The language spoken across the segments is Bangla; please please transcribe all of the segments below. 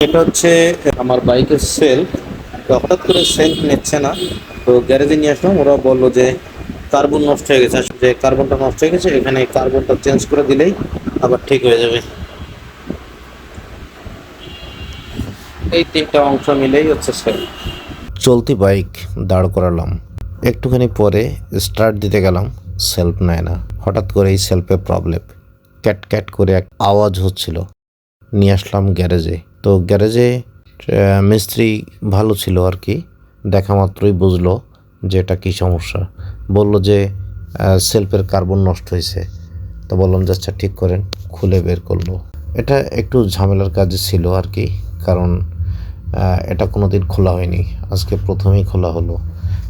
এটা হচ্ছে আমার বাইকের সেলফ। তো হঠাৎ করে সেলফ নিচ্ছে না, তো গ্যারেজে নিয়ে আসলাম। ওরা বললো যে কার্বন নষ্ট হয়ে গেছে। আসলে যে কার্বনটা নষ্ট হয়ে গেছে, এখানে কার্বনটা চেঞ্জ করে দিলেই আবার ঠিক হয়ে যাবে। এই তিনটা অংশ মিলেই হচ্ছে সেলফ। চলতি বাইক দাঁড় করালাম, একটুখানি পরে স্টার্ট দিতে গেলাম, সেলফ নেয় না। হঠাৎ করে এই সেলফে প্রবলেম, ক্যাট ক্যাট করে এক আওয়াজ হচ্ছিল। নিয়ে আসলাম গ্যারেজে। তো গ্যারেজে মিস্ত্রি ভালো ছিল আর কি, দেখা মাত্রই বুঝলো যে এটা কী সমস্যা। বলল যে সেলফের কার্বন নষ্ট হয়েছে। তো বললাম যে আচ্ছা ঠিক করেন। খুলে বের করলো। এটা একটু ঝামেলার কাজ ছিল আর কি, কারণ এটা কোনো দিন খোলা হয়নি, আজকে প্রথমেই খোলা হলো।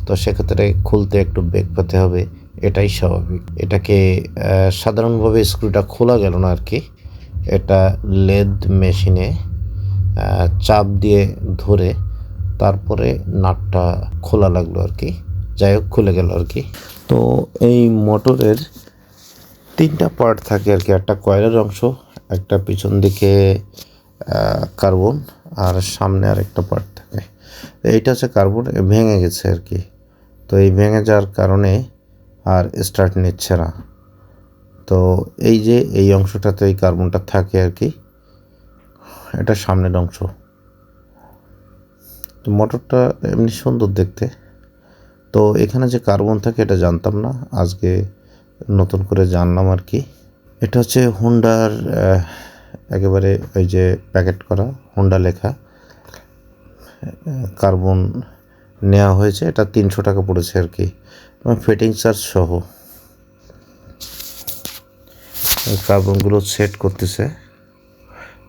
তো সেক্ষেত্রে খুলতে একটু বেগ পেতে হবে, এটাই স্বাভাবিক। এটাকে সাধারণভাবে স্ক্রুটা খোলা গেল না আর কি। এটা লেদ মেশিনে চাপ দিয়ে ধরে তারপরে নাটটা খোলা লাগলো আর কি। যাই হোক, খুলে গেল আর কি। তো এই মোটরের তিনটা পার্ট থাকে আর কি। একটা কয়েলের অংশ, একটা পিছন দিকে কার্বন, আর সামনে আর একটা পার্ট থাকে। এইটা হচ্ছে কার্বন, ভেঙে গেছে আর কি। তো এই ভেঙে যাওয়ার কারণে আর স্টার্ট নিচ্ছে না। তো এই যে এই অংশটাতে এই কার্বনটা থাকে আর কি, এটা সামনের অংশ। তো মোটরটা এমনি সুন্দর দেখতে। তো এখানে যে কার্বন থাকে এটা জানতাম না, আজকে নতুন করে জানলাম আর কি। এটা হচ্ছে হোন্ডার একেবারে ওই যে প্যাকেট করা হোন্ডা লেখা কার্বন নেওয়া হয়েছে। এটা 300 টাকা পড়েছে আর কি, ফিটিং চার্জ সহ। কার্বনগুলো সেট করতেছে।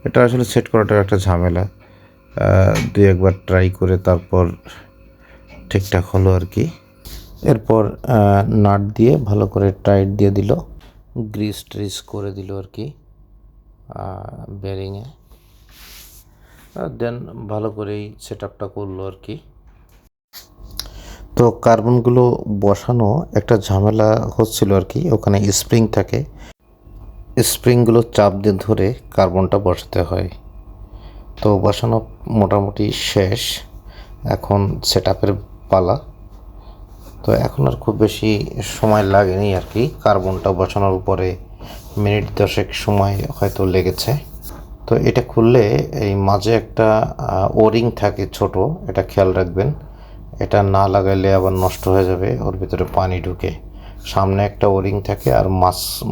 এটা আসলে সেট করাটা একটা ঝামেলা, দুই একবার ট্রাই করে তারপর ঠিকঠাক হলো আর কি। এরপর নাট দিয়ে ভালো করে টাইট দিয়ে দিল, গ্রিস ট্রিস করে দিল আর কি বেরিংয়ে। দেন ভালো করেই সেট আপটা করলো আর কি। তো কার্বনগুলো বসানো একটা ঝামেলা হচ্ছিল আর কি। ওখানে স্প্রিং থাকে, স্প্রিংগুলো চাপ দিয়ে ধরে কার্বনটা বসাতে হয়। তো বসানো মোটামুটি শেষ, এখন সেট আপের পালা। তো এখন আর খুব বেশি সময় লাগেনি আর কি। কার্বনটা বসানোর উপরে মিনিট 10 সময় হয়তো লেগেছে। তো এটা খুললে এই মাঝে একটা ওরিং থাকে ছোট, এটা খেয়াল রাখবেন। এটা না লাগাইলে আবার নষ্ট হয়ে যাবে, ওর ভিতরে পানি ঢুকে। সামনে একটা ওরিং থাকে আর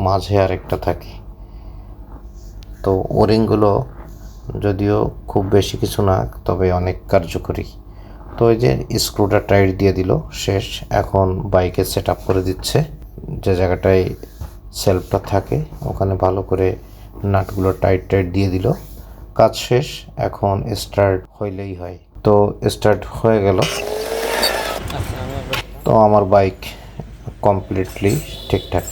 মাঝে আর একটা থাকে। তো ওরিংগুলো যদিও খুব বেশি কিছু না, তবে অনেক কার্যকরী। তো এই যে স্ক্রুটা টাইট দিয়ে দিল, শেষ। এখন বাইকে সেট আপ করে দিচ্ছে। যে জায়গাটায় সেলফটা থাকে ওখানে ভালো করে নাটগুলো টাইট টাইট দিয়ে দিল, কাজ শেষ। এখন স্টার্ট হইলেই হয়। তো স্টার্ট হয়ে গেল। তো আমার বাইক কমপ্লিটলি ঠিকঠাক।